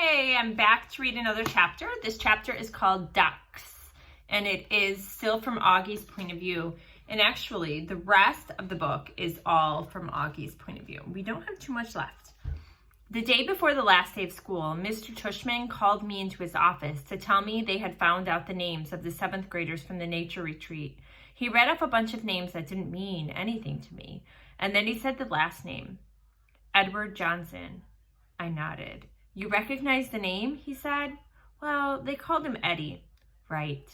Hey, I'm back to read another chapter. This chapter is called Ducks, and it is still from Augie's point of view. And actually, the rest of the book is all from Augie's point of view. We don't have too much left. The day before the last day of school, Mr. Tushman called me into his office to tell me they had found out the names of the 7th graders from the nature retreat. He read off a bunch of names that didn't mean anything to me, and then he said the last name, Edward Johnson. I nodded. You recognize the name? He said. Well, they called him Eddie. Right.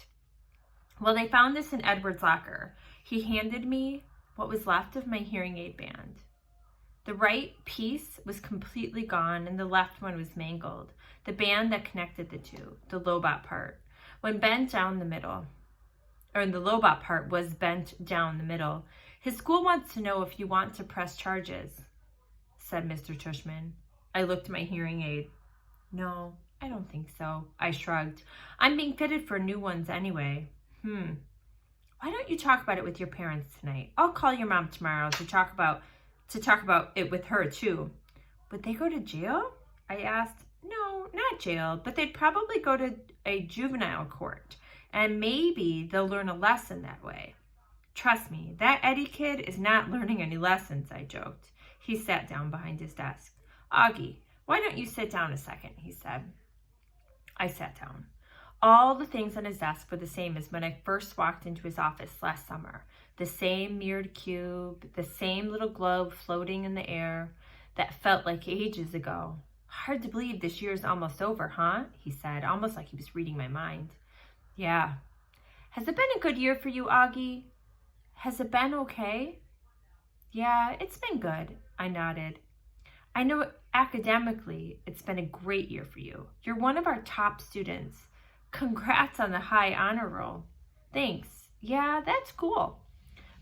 Well, they found this in Edward's locker. He handed me what was left of my hearing aid band. The right piece was completely gone and the left one was mangled. The band that connected the two, the Lobot part, when bent down the middle, or the Lobot part was bent down the middle. His school wants to know if you want to press charges, said Mr. Tushman. I looked at my hearing aid. No, I don't think so. I shrugged. I'm being fitted for new ones anyway. Why don't you talk about it with your parents tonight? I'll call your mom tomorrow to talk about it with her too. Would they go to jail? I asked. No, not jail, but they'd probably go to a juvenile court, and maybe they'll learn a lesson that way. Trust me, that Eddie kid is not learning any lessons, I joked. He sat down behind his desk. Augie, why don't you sit down a second, he said. I sat down. All the things on his desk were the same as when I first walked into his office last summer. The same mirrored cube, the same little globe floating in the air. That felt like ages ago. Hard to believe this year's almost over, huh? He said, almost like he was reading my mind. Yeah. Has it been a good year for you, Augie? Has it been okay? Yeah, it's been good, I nodded. I know academically it's been a great year for you. You're one of our top students. Congrats on the high honor roll. Thanks. Yeah, that's cool.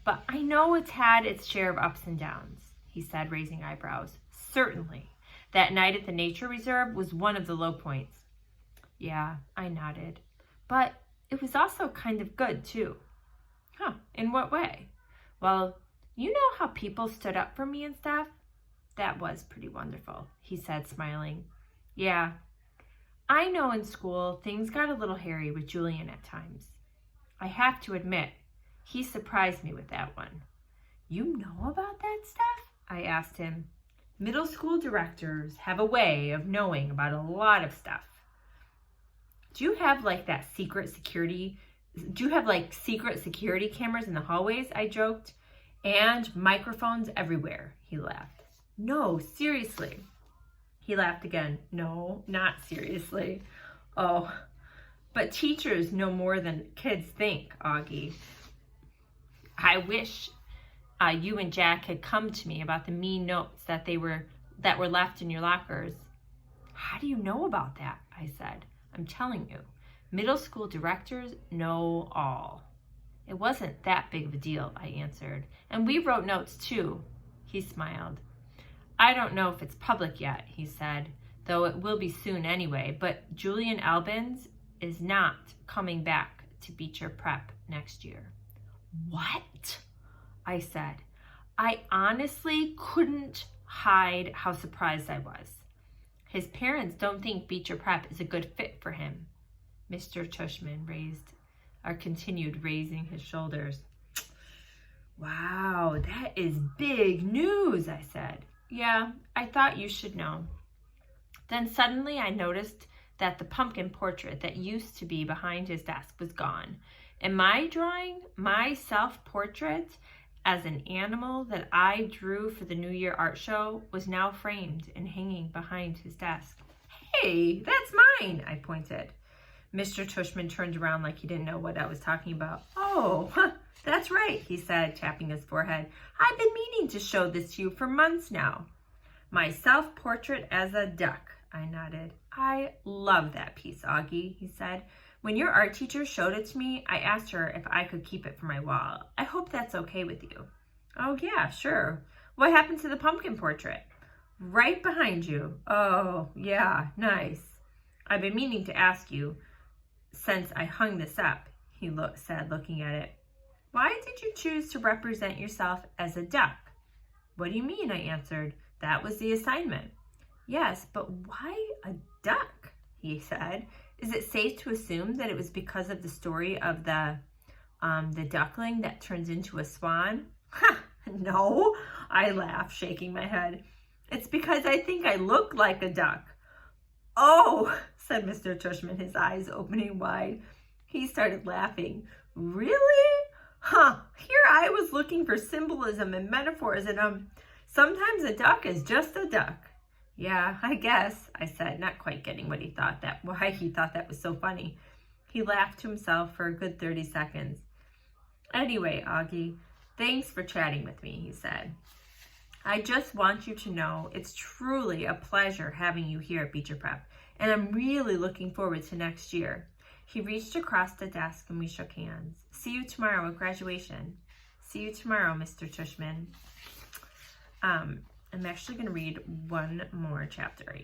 But I know it's had its share of ups and downs, he said, raising eyebrows. Certainly. That night at the nature reserve was one of the low points. Yeah, I nodded. But it was also kind of good, too. Huh, in what way? Well, you know how people stood up for me and stuff? That was pretty wonderful, he said, smiling. Yeah, I know in school things got a little hairy with Julian at times. I have to admit, he surprised me with that one. You know about that stuff? I asked him. Middle school directors have a way of knowing about a lot of stuff. Do you have like secret security cameras in the hallways? I joked. And microphones everywhere, he laughed. No, seriously. He laughed again. No, not seriously. Oh, but teachers know more than kids think, Augie. I wish you and Jack had come to me about the mean notes that were left in your lockers. How do you know about that? I said. I'm telling you, middle school directors know all. It wasn't that big of a deal, I answered. And we wrote notes too. He smiled. I don't know if it's public yet, he said, though it will be soon anyway, but Julian Albans is not coming back to Beecher Prep next year. What? I said. I honestly couldn't hide how surprised I was. His parents don't think Beecher Prep is a good fit for him. Mr. Tushman continued raising his shoulders. Wow, that is big news, I said. Yeah, I thought you should know. Then suddenly I noticed that the pumpkin portrait that used to be behind his desk was gone. And my drawing, my self-portrait as an animal that I drew for the New Year art show, was now framed and hanging behind his desk. Hey, that's mine, I pointed. Mr. Tushman turned around like he didn't know what I was talking about. Oh, that's right, he said, tapping his forehead. I've been meaning to show this to you for months now. My self-portrait as a duck, I nodded. I love that piece, Augie, he said. When your art teacher showed it to me, I asked her if I could keep it for my wall. I hope that's okay with you. Oh, yeah, sure. What happened to the pumpkin portrait? Right behind you. Oh, yeah, nice. I've been meaning to ask you since I hung this up, he said, looking at it. Why did you choose to represent yourself as a duck? What do you mean? I answered. That was the assignment. Yes, but why a duck? He said. Is it safe to assume that it was because of the story of the duckling that turns into a swan? Ha! No, I laughed, shaking my head. It's because I think I look like a duck. Oh, said Mr. Tushman, his eyes opening wide. He started laughing. Really? Huh, here I was looking for symbolism and metaphors, and sometimes a duck is just a duck. Yeah, I guess, I said, not quite getting why he thought that was so funny. He laughed to himself for a good 30 seconds. Anyway, Augie, thanks for chatting with me, he said. I just want you to know it's truly a pleasure having you here at Beecher Prep, and I'm really looking forward to next year. He reached across the desk and we shook hands. See you tomorrow at graduation. See you tomorrow, Mr. Tushman. I'm actually going to read one more chapter,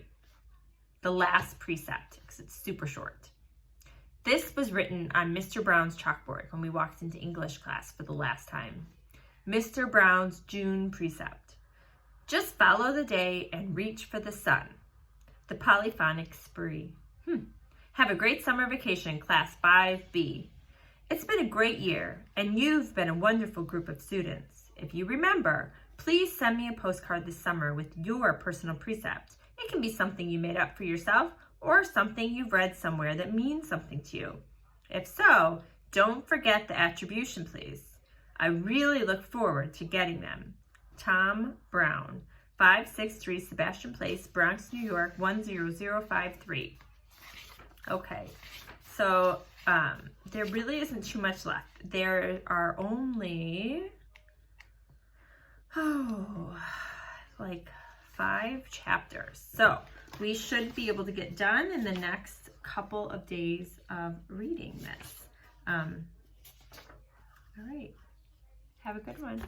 the last precept, because it's super short. This was written on Mr. Brown's chalkboard when we walked into English class for the last time. Mr. Brown's June precept. Just follow the day and reach for the sun. The polyphonic spree. Have a great summer vacation, class 5B. It's been a great year, and you've been a wonderful group of students. If you remember, please send me a postcard this summer with your personal precept. It can be something you made up for yourself or something you've read somewhere that means something to you. If so, don't forget the attribution, please. I really look forward to getting them. Tom Brown, 563 Sebastian Place, Bronx, New York, 10053. Okay, so there really isn't too much left. There are only, like 5 chapters. So we should be able to get done in the next couple of days of reading this. All right, have a good one.